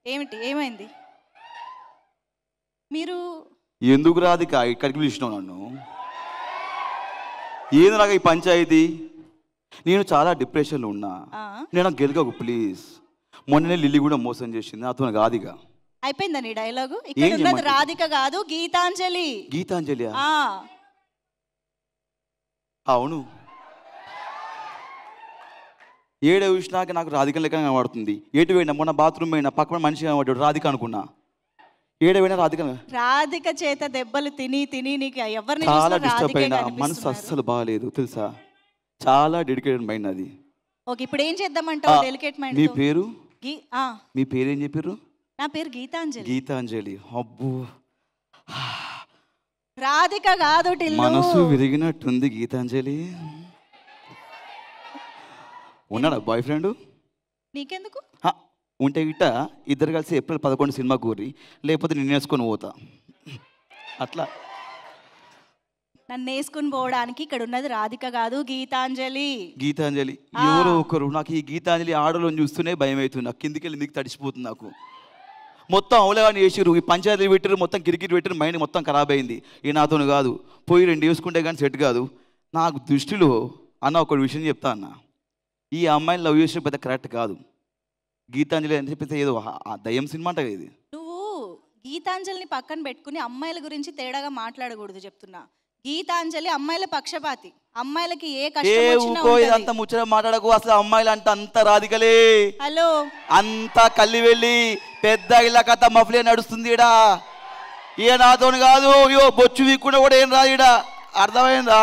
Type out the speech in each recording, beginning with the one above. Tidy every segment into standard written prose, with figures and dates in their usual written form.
ఏమిటి ఏమైంది? మీరు ఎందుకు రాధిక ఇక్కడికి పిలిచినావు నన్ను? ఏంది నాకు ఈ పంచాయతీ? నేను చాలా డిప్రెషన్లో ఉన్నా. నేను గెలగకు ప్లీజ్. మొన్ననే లిల్లీ కూడా మోసం చేసింది, నాతో కాదుగా. అయిపోయిందా నీ డైలాగు? ఇక్కడ ఉన్నది రాధిక కాదు, గీతాంజలి. గీతాంజలి? అవును. ఏడే చూసినాక నాకు రాధిక లెక్క కనబడుతుంది. ఏటు పోయినా మొన్న బాత్రూమ్ పోయినా పక్కన మనిషి కనబడ్డాడు, రాధిక అనుకున్నా. ఏడవైనా రాధిక. రాధిక చేత దెబ్బలు తిని తిని నీకు ఎవరిని చాలా డిస్టర్బ్ అయినా, మనసు అస్సలు బాగాలేదు తెలుసా. చాలా డెడికేటెడ్ మైండ్ అది. ఓకే, ఇప్పుడు ఏం చేద్దామంటావు? Delicate mind. మీ పేరు? మీ పేరు ఏం చెప్పారు? నా పేరు గీతాంజలి. గీతాంజలి. అబ్బో, రాధిక కాదు. మనసు విరిగినట్టుంది గీతాంజలి. ఉన్నాడా బాయ్ ఫ్రెండ్? నీకెందుకు? ఉంటే గిట్ట ఇద్దరు కలిసి ఏప్రిల్ 11 సినిమా కూరి, లేకపోతే నేను వేసుకొని పోతా. అట్లా నన్ను వేసుకుని పోవడానికి ఇక్కడ ఉన్నది రాధిక కాదు, గీతాంజలి. గీతాంజలి ఎవరో ఒకరు. నాకు ఈ గీతాంజలి ఆడలోని చూస్తూనే భయం అవుతుంది. నాకు కిందికి వెళ్ళి మీకు తడిసిపోతుంది. నాకు మొత్తం అవలగాని చేసిరు, ఈ పంచాయతీ పెట్టారు, మొత్తం క్రికెట్ పెట్టారు, మైండ్ మొత్తం ఖరాబ్ అయింది. ఈ నాతో కాదు, పోయి 2 వేసుకుంటే కానీ సెట్ కాదు. నాకు దృష్టిలో అన్న ఒక విషయం చెప్తా అన్న, ఈ అమ్మాయిని లవ్ చేసిన పెద్ద కరెక్ట్ కాదు. గీతాంజలి అని చెప్పేసి ఏదో దయ్యం సినిమా అంట ఇది. నువ్వు గీతాంజలిని పక్కన పెట్టుకుని అమ్మాయిల గురించి తేడాగా మాట్లాడకూడదు చెప్తున్నా. గీతాంజలి అమ్మాయిల పక్షపాతి. అమ్మాయిలకి ఏ కష్టం ముచ్చట మాట్లాడకు. అసలు అమ్మాయిలు అంటే అంత రాధికలే. హలో, అంతా కల్లి వెళ్ళి పెద్ద ఇలా కథ మఫ్లే నడుస్తుంది ఇడా. ఏ నాతో కాదు, ఇయో బొచ్చు వీక్కుండా కూడా ఏం రాదు ఇడా. అర్థమైందా?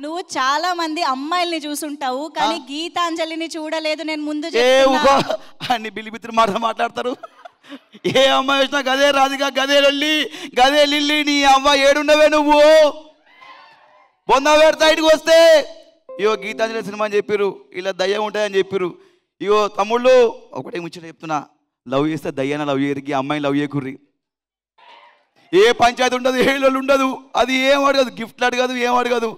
నువ్వు చాలా మంది అమ్మాయిల్ని చూసుంటావు, కానీ గీతాంజలిని చూడలేదు. నేను ముందు అన్ని బిల్లిబిత్తులు మాట్లాడతారు. ఏ అమ్మాయి వచ్చినా గదే రాధిక, గదే లొల్లి, గదే లిల్లీ. నీ అమ్మ ఏడున్నవే నువ్వు? బొంద పెడతా ఇటుకు వస్తే. ఇయో గీతాంజలి సినిమా అని చెప్పారు, ఇలా దయ్యం ఉంటాయని చెప్పారు. ఇయో తమ్ముళ్ళు ఒకటే ముచ్చట చెప్తున్నా, లవ్ చేస్తే దయ్యాన లవ్ చేయరికి, అమ్మాయిని లవ్ చేయకుర్రి. ఏ పంచాయతీ ఉండదు, ఏ లొల్లి ఉండదు. అది ఏం అడగదు, గిఫ్ట్లు అడగదు, ఏం అడగదు.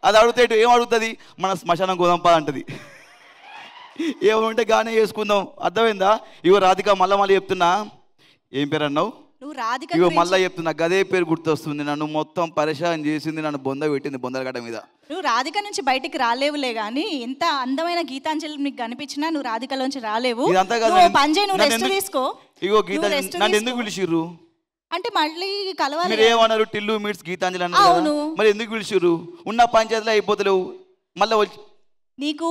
అది అడిగితే ఏం అడుగుతుంది? మన శ్మశానం గోదంపా అంటది. ఏమంటే గానే చేసుకుందాం. అర్థమైందా? ఇగో రాధిక మళ్ళీ చెప్తున్నా. ఏం పేరు అన్నావు? ఇగో మళ్ళీ చెప్తున్నా, గదే పేరు గుర్తొస్తుంది. నన్ను మొత్తం పరిశాన్ చేసింది, నన్ను బొంద పెట్టింది బొందలగడ్డ మీద. నువ్వు రాధిక నుంచి బయటికి రాలేవులే, కానీ ఎంత అందమైన గీతాంజలి నీకు కనిపించినా నువ్వు రాధికలోంచి రాలేవు. తీసుకో. ఇగో గీత నన్ను ఎందుకు పిలిచిర్రు అంటే మళ్ళీ కలవాలి. మీరు ఏమన్నారు? టిల్లు మీట్స్ గీతాంజలి అన్నారు. మరి ఎందుకు పిలిచిర్రు? ఉన్న పంచాయతీలో అయిపోతలేవు మళ్ళీ వచ్చి. నీకు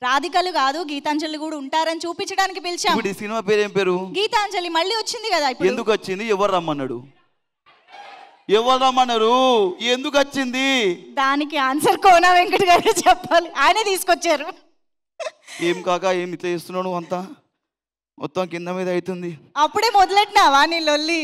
రాధికలు కాదు గీతాంజలి కూడా ఉంటారని చూపించడానికి పిలిచాం. ఇప్పుడు ఈ సినిమా పేరు ఏం పేరు? గీతాంజలి. మళ్ళీ వచ్చింది కదా. ఎందుకు వచ్చింది? ఎవరు రమ్మన్నాడు? ఎవరు రమ్మన్నారు? ఎందుకు వచ్చింది? దానికి ఆన్సర్ కోన వెంకట గారు చెప్పాలి. ఆయనే తీసుకొచ్చారు. ఏం కాక ఏం ఇట్లా చేస్తున్నావు? అంతా మొత్తం కింద మీద అవుతుంది. అప్పుడే మొదలెట్టినావా నీ లొల్లి?